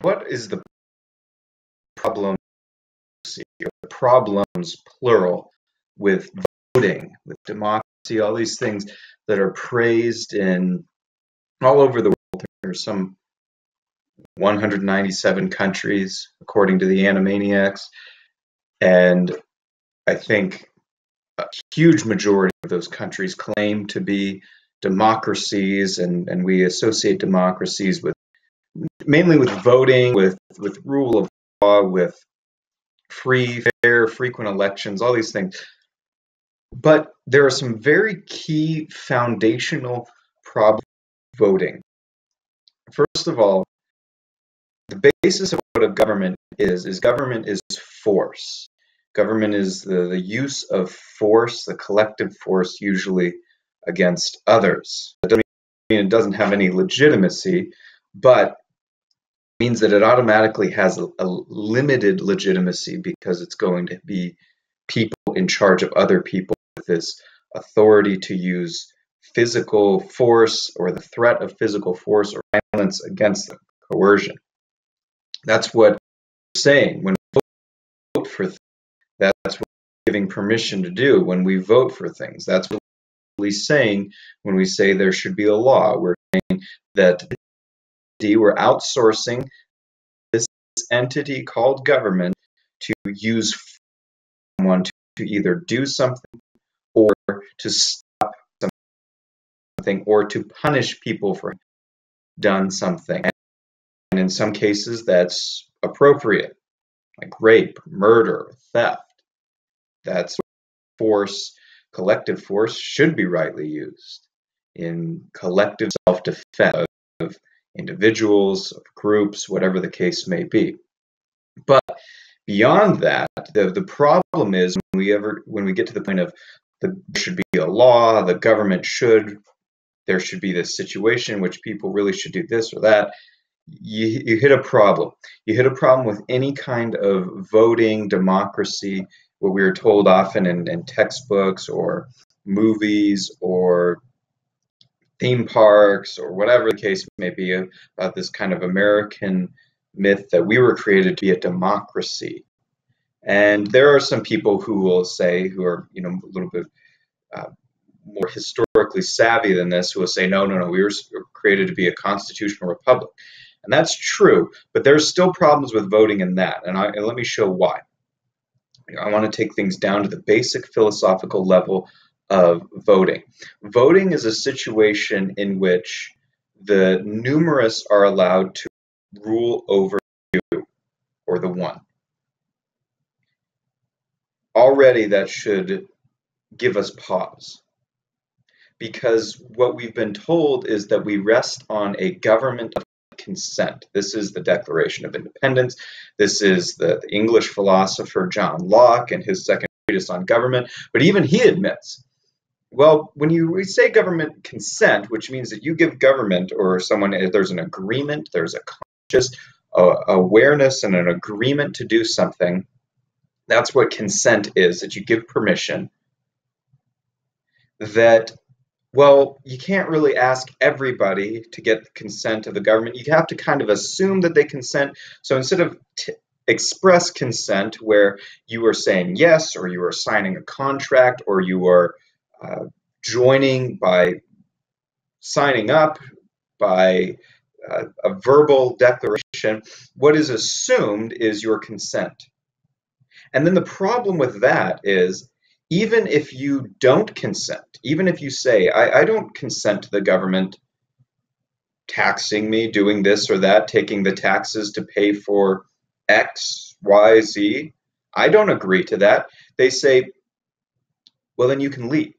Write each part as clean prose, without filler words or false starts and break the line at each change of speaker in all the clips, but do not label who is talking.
what is the problem, or problems plural, with voting, with democracy, all these things that are praised in all over the world? There's some 197 countries, according to the Animaniacs, and I think a huge majority of those countries claim to be democracies, and we associate democracies with mainly with voting, with rule of law, with free, fair, frequent elections, all these things. But there are some very key foundational problems with voting. First of all, the basis of what a government is government is force. Government is the use of force, the collective force, usually against others. That doesn't mean it doesn't have any legitimacy, but means that it automatically has a limited legitimacy because it's going to be people in charge of other people with this authority to use physical force or the threat of physical force or violence against them, coercion. That's what we're saying when we vote for things. That's what we're giving permission to do when we vote for things. That's what we're saying when we say there should be a law. We're saying that we're outsourcing this entity called government to use someone to either do something or to stop something or to punish people for done something. And in some cases that's appropriate, like rape, murder, theft. That's force, collective force should be rightly used in collective self-defense of individuals, of groups, whatever the case may be. But beyond that, the problem is when we get to the point of there should be a law, the government should, there should be this situation in which people really should do this or that. You hit a problem. You hit a problem with any kind of voting, democracy, what we are told often in textbooks or movies or theme parks or whatever the case may be, about this kind of American myth that we were created to be a democracy. And there are some people who will say, who are a little bit more historically savvy than this, who will say, no, we were created to be a constitutional republic. And that's true, but there's still problems with voting in that, and let me show why. I want to take things down to the basic philosophical level of voting. Voting is a situation in which the numerous are allowed to rule over you, or the one. Already that should give us pause, because what we've been told is that we rest on a government of consent. This is the Declaration of Independence. This is the English philosopher John Locke and his second treatise on government. But even he admits, well, when we say government consent, which means that you give government or someone, there's an agreement, there's a conscious awareness and an agreement to do something. That's what consent is, that you give permission. That, well, you can't really ask everybody to get the consent of the government. You have to kind of assume that they consent. So instead of express consent, where you are saying yes, or you are signing a contract, or you are joining by signing up, by a verbal declaration, what is assumed is your consent. And then the problem with that is, even if you don't consent, even if you say, I don't consent to the government taxing me, doing this or that, taking the taxes to pay for X, Y, Z, I don't agree to that. They say, well, then you can leave.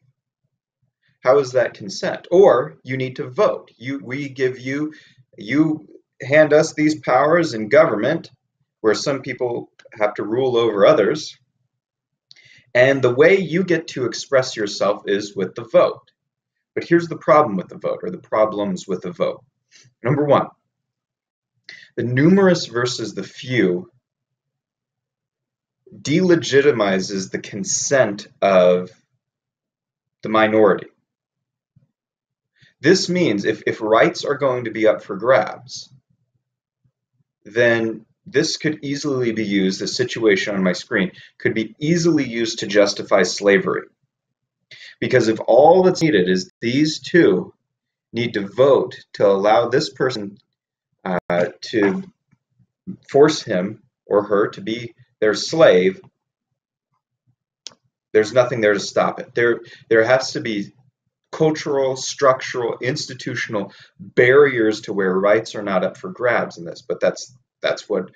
How is that consent? Or you need to vote. We give you hand us these powers in government, where some people have to rule over others. And the way you get to express yourself is with the vote. But here's the problem with the vote, or the problems with the vote. Number one, the numerous versus the few delegitimizes the consent of the minority. This means if rights are going to be up for grabs, then this could easily be used, the situation on my screen could be easily used to justify slavery. Because if all that's needed is these two need to vote to allow this person to force him or her to be their slave, there's nothing there to stop it. There has to be cultural, structural, institutional barriers to where rights are not up for grabs in this. But that's what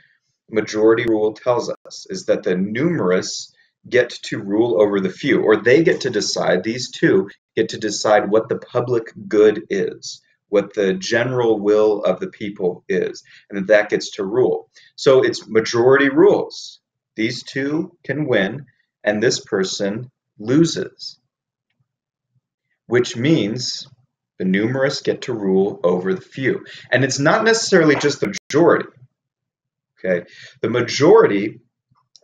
majority rule tells us, is that the numerous get to rule over the few, or they get to decide, these two get to decide what the public good is, what the general will of the people is, and that gets to rule. So it's majority rules. These two can win, and this person loses, which means the numerous get to rule over the few. And it's not necessarily just the majority. Okay, the majority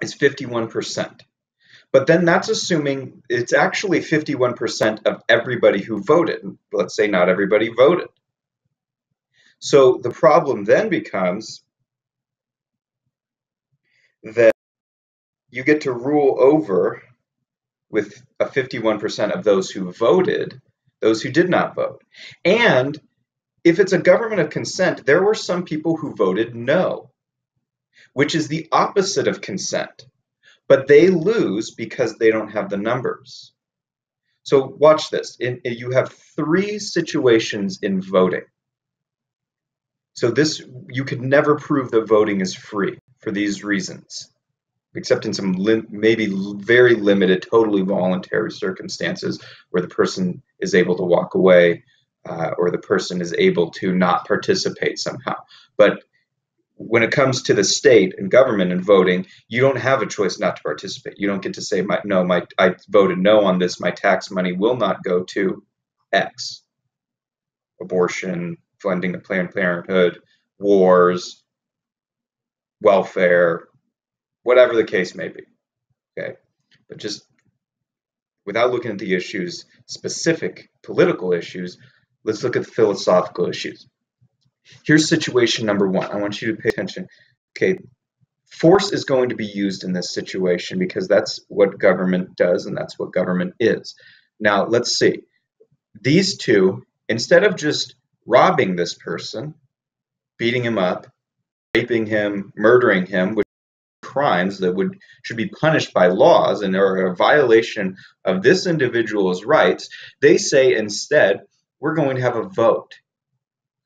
is 51%. But then that's assuming it's actually 51% of everybody who voted. Let's say not everybody voted. So the problem then becomes that you get to rule over with a 51% of those who voted, those who did not vote. And if it's a government of consent, there were some people who voted no, which is the opposite of consent. But they lose because they don't have the numbers. So watch this. You have three situations in voting. So this, you could never prove that voting is free for these reasons, except in some maybe very limited, totally voluntary circumstances where the person is able to walk away or the person is able to not participate somehow. But when it comes to the state and government and voting, you don't have a choice not to participate. You don't get to say, I voted no on this. My tax money will not go to X. Abortion, funding of Planned Parenthood, wars, welfare, whatever the case may be. Okay, but just without looking at the issues, specific political issues, let's look at the philosophical issues. Here's situation number one. I want you to pay attention. Okay, force is going to be used in this situation because that's what government does and that's what government is. Now, let's see. These two, instead of just robbing this person, beating him up, raping him, murdering him, which are crimes that should be punished by laws and are a violation of this individual's rights, they say instead, we're going to have a vote.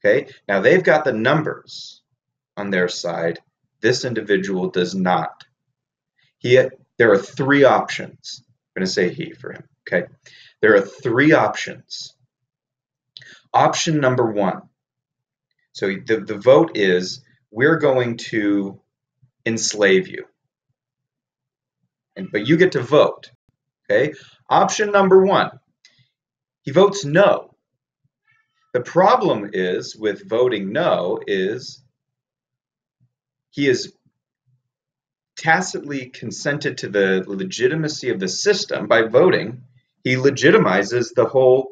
Okay, now they've got the numbers on their side. This individual does not. There are three options. I'm going to say he for him. Okay, there are three options. Option number one. So the vote is, we're going to enslave you, but you get to vote. Okay. Option number one. He votes no. The problem is with voting no is he is tacitly consented to the legitimacy of the system by voting. He legitimizes the whole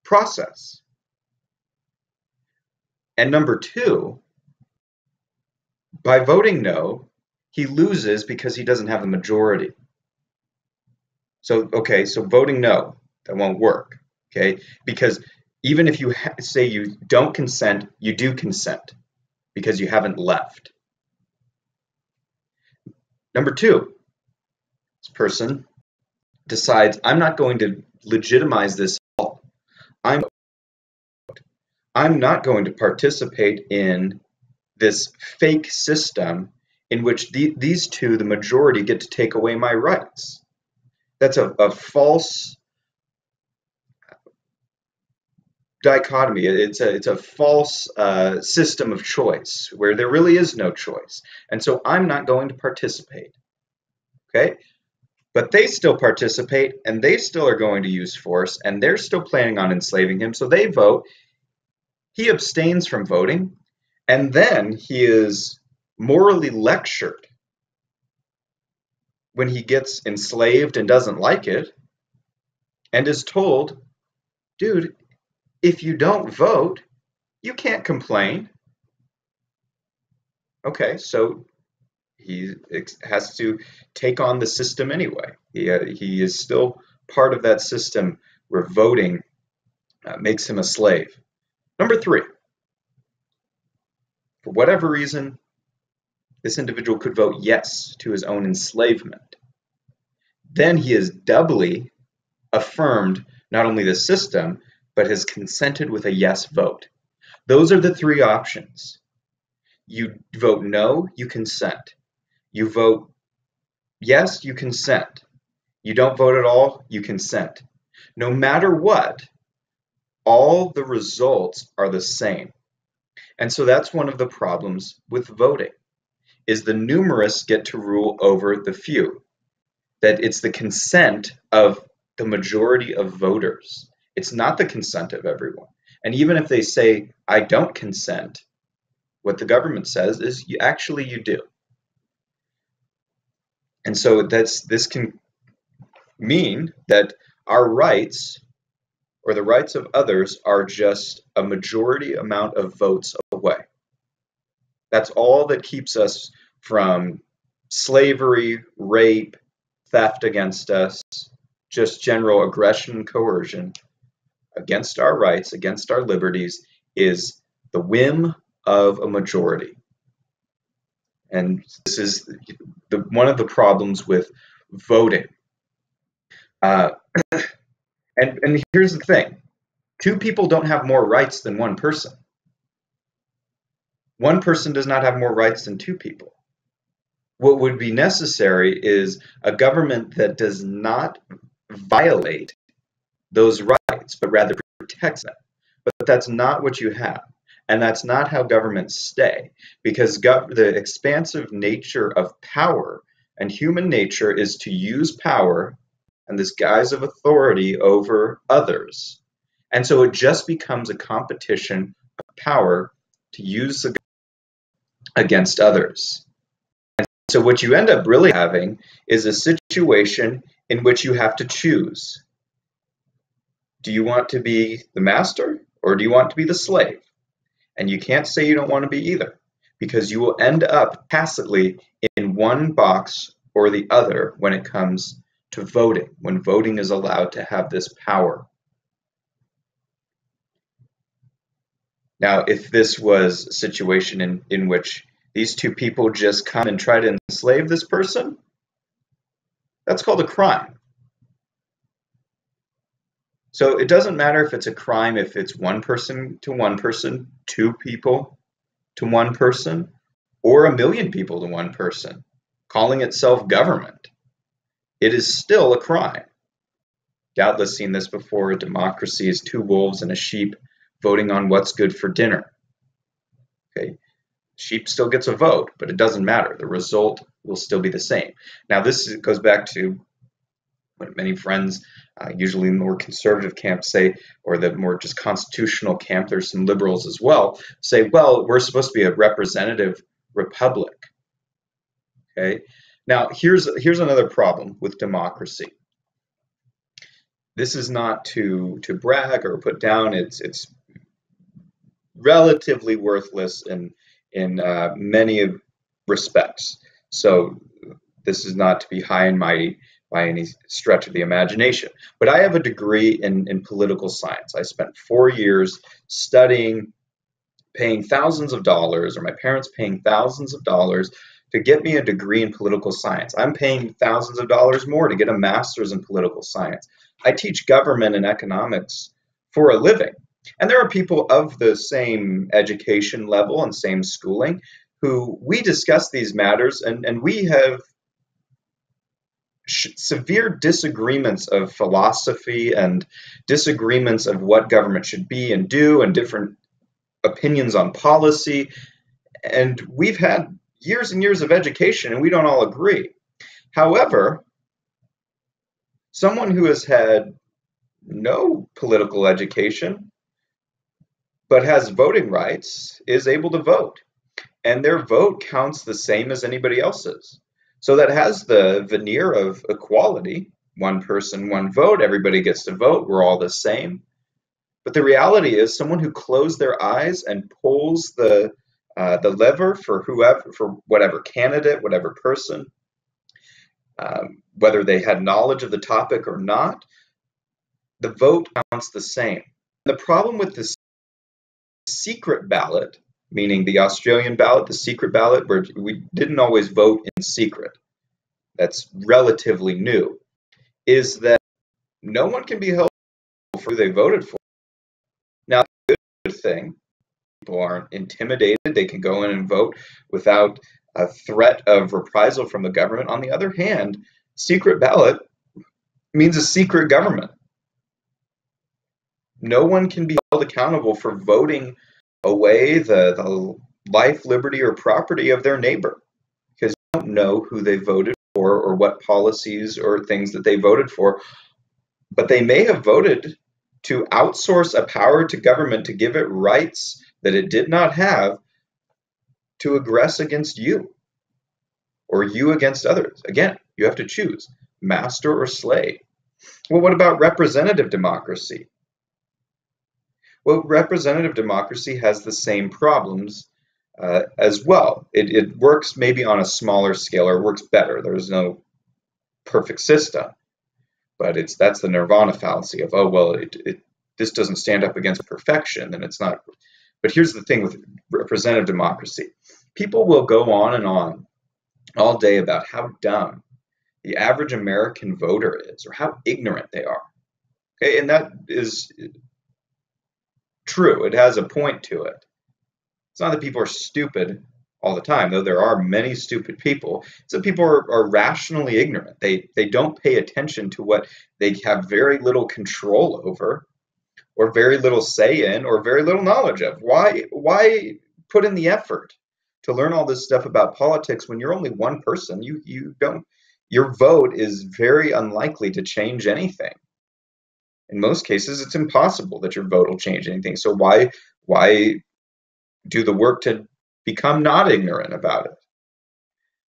process. And number two, by voting no, he loses because he doesn't have the majority. So, okay, so voting no, that won't work, okay? Because even if you say you don't consent, you do consent because you haven't left. Number two, this person decides, I'm not going to legitimize this at all. I'm not going to participate in this fake system in which these two, the majority, get to take away my rights. That's a false dichotomy. It's a false system of choice where there really is no choice. And so I'm not going to participate. Okay? But they still participate and they still are going to use force and they're still planning on enslaving him. So they vote. He abstains from voting and then he is morally lectured when he gets enslaved and doesn't like it and is told, dude, if you don't vote, you can't complain. Okay, so he has to take on the system anyway. He is still part of that system where voting makes him a slave. Number three, for whatever reason, this individual could vote yes to his own enslavement. Then he is doubly affirmed not only the system, but has consented with a yes vote. Those are the three options. You vote no, you consent. You vote yes, you consent. You don't vote at all, you consent. No matter what, all the results are the same. And so that's one of the problems with voting, is the numerous get to rule over the few. That it's the consent of the majority of voters. It's not the consent of everyone. And even if they say, I don't consent, what the government says is you do. And so this can mean that our rights or the rights of others are just a majority amount of votes away. That's all that keeps us from slavery, rape, theft against us, just general aggression and coercion against our rights, against our liberties, is the whim of a majority. And this is one of the problems with voting. And here's the thing. Two people don't have more rights than one person. One person does not have more rights than two people. What would be necessary is a government that does not violate those rights, but rather protects them. But that's not what you have. And that's not how governments stay, because the expansive nature of power and human nature is to use power and this guise of authority over others. And so it just becomes a competition of power to use against others. And so what you end up really having is a situation in which you have to choose. Do you want to be the master or do you want to be the slave? And you can't say you don't want to be either, because you will end up tacitly in one box or the other when it comes to voting, when voting is allowed to have this power. Now, if this was a situation in which these two people just come and try to enslave this person, that's called a crime. So it doesn't matter if it's a crime if it's one person to one person, two people to one person, or 1 million people to one person, calling itself government. It is still a crime. Doubtless seen this before. A democracy is 2 wolves and a sheep voting on what's good for dinner. Okay, sheep still gets a vote, but it doesn't matter. The result will still be the same. Now, this goes back to what many friends, usually in the more conservative camp, say, or the more just constitutional camp, there's some liberals as well, say, well, we're supposed to be a representative republic. Okay. Now, here's another problem with democracy. This is not to brag or put down. It's relatively worthless in many respects. So this is not to be high and mighty by any stretch of the imagination. But I have a degree in political science. I spent 4 years studying, paying thousands of dollars, or my parents paying thousands of dollars to get me a degree in political science. I'm paying thousands of dollars more to get a master's in political science. I teach government and economics for a living. And there are people of the same education level and same schooling who we discuss these matters, and we have severe disagreements of philosophy and disagreements of what government should be and do, and different opinions on policy. And we've had years and years of education and we don't all agree. However, someone who has had no political education but has voting rights is able to vote, and their vote counts the same as anybody else's. So that has the veneer of equality. One person, one vote, everybody gets to vote, we're all the same. But the reality is someone who closed their eyes and pulls the the lever for whoever, for whatever candidate, whatever person, whether they had knowledge of the topic or not, the vote counts the same. The problem with the secret ballot, meaning the Australian ballot, the secret ballot, where we didn't always vote in secret, that's relatively new, is that no one can be held for who they voted for. Now, the good thing, people aren't intimidated. They can go in and vote without a threat of reprisal from the government. On the other hand, secret ballot means a secret government. No one can be held accountable for voting away the life, liberty, or property of their neighbor, because you don't know who they voted for or what policies or things that they voted for. But they may have voted to outsource a power to government to give it rights that it did not have to aggress against you or you against others. Again, you have to choose master or slave. Well, what about representative democracy? Well, representative democracy has the same problems as well. It works maybe on a smaller scale, or works better. There's no perfect system, but that's the nirvana fallacy of, oh, well, this doesn't stand up against perfection, and it's not. But here's the thing with representative democracy. People will go on and on all day about how dumb the average American voter is, or how ignorant they are. Okay, and that is true. It has a point to it. It's not that people are stupid all the time, though there are many stupid people. It's that people are rationally ignorant. They don't pay attention to what they have very little control over, or very little say in, or very little knowledge of. Why put in the effort to learn all this stuff about politics when you're only one person? Your vote is very unlikely to change anything. In most cases, it's impossible that your vote will change anything. So why do the work to become not ignorant about it?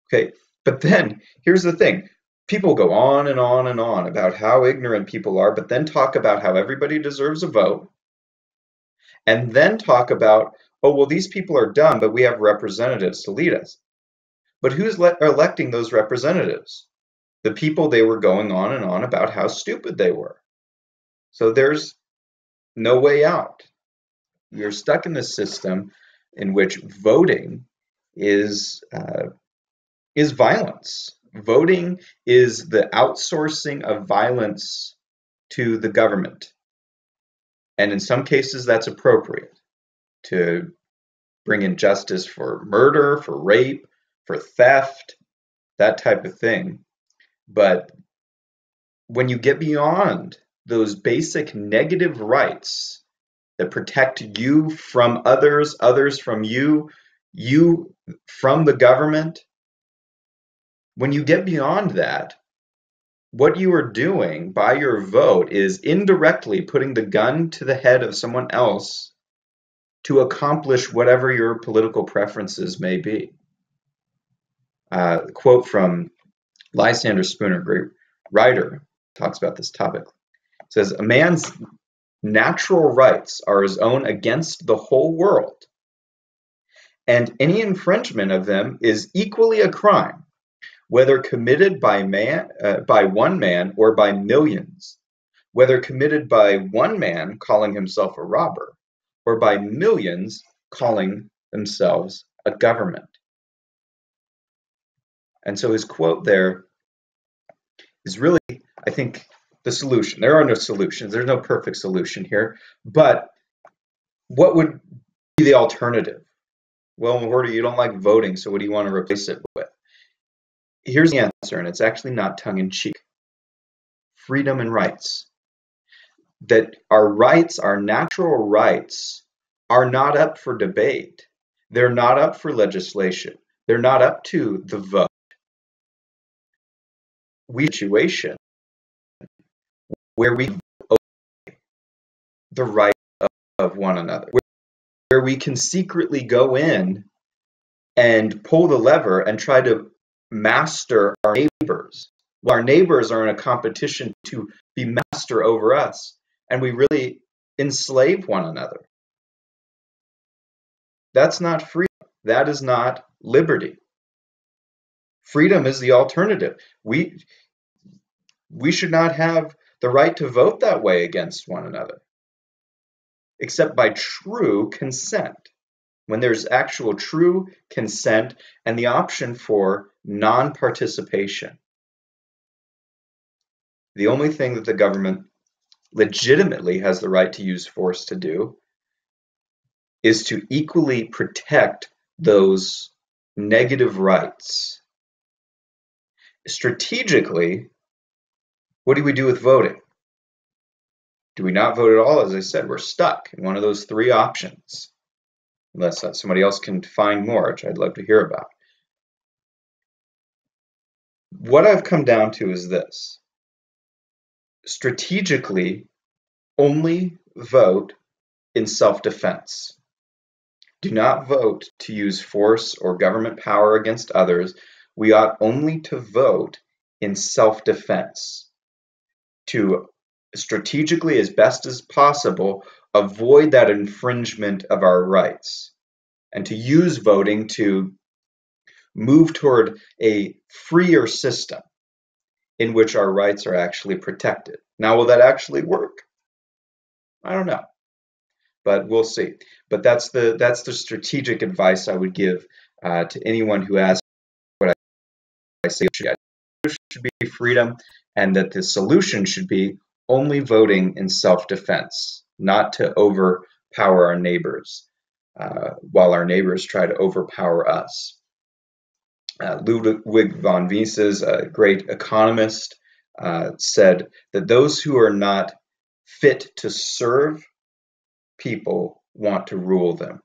Okay, but then here's the thing. People go on and on and on about how ignorant people are, but then talk about how everybody deserves a vote, and then talk about, oh, well, these people are dumb, but we have representatives to lead us. But who's electing those representatives? The people they were going on and on about how stupid they were. So there's no way out. You're stuck in this system in which voting is violence. Voting is the outsourcing of violence to the government. And in some cases, that's appropriate to bring in justice for murder, for rape, for theft, that type of thing. But when you get beyond those basic negative rights that protect you from others, others from you, you from the government, when you get beyond that, what you are doing by your vote is indirectly putting the gun to the head of someone else to accomplish whatever your political preferences may be. A quote from Lysander Spooner, great writer, talks about this topic. It says, "A man's natural rights are his own against the whole world, and any infringement of them is equally a crime, whether committed by one man or by millions, whether committed by one man calling himself a robber, or by millions calling themselves a government." And so his quote there is really, I think, the solution. There are no solutions. There's no perfect solution here. But what would be the alternative? Well, Horty, you don't like voting, so what do you want to replace it with? Here's the answer, and it's actually not tongue-in-cheek. Freedom and rights. That our rights, our natural rights, are not up for debate. They're not up for legislation. They're not up to the vote. Situation where we obey the right of one another, where we can secretly go in and pull the lever and try to master our neighbors. Well, our neighbors are in a competition to be master over us, and we really enslave one another. That's not freedom. That is not liberty. Freedom is the alternative. We should not have the right to vote that way against one another, except by true consent. When there's actual true consent and the option for non-participation. The only thing that the government legitimately has the right to use force to do is to equally protect those negative rights. Strategically, what do we do with voting? Do we not vote at all? As I said, we're stuck in one of those three options. Unless somebody else can find more, which I'd love to hear about. What I've come down to is this. Strategically, only vote in self-defense. Do not vote to use force or government power against others. We ought only to vote in self-defense, to strategically, as best as possible, avoid that infringement of our rights, and to use voting to move toward a freer system in which our rights are actually protected. Now, will that actually work? I don't know, but we'll see. But that's the strategic advice I would give to anyone who asks what I say should be freedom, and that the solution should be only voting in self-defense, not to overpower our neighbors while our neighbors try to overpower us. Ludwig von Mises, a great economist, said that those who are not fit to serve people want to rule them.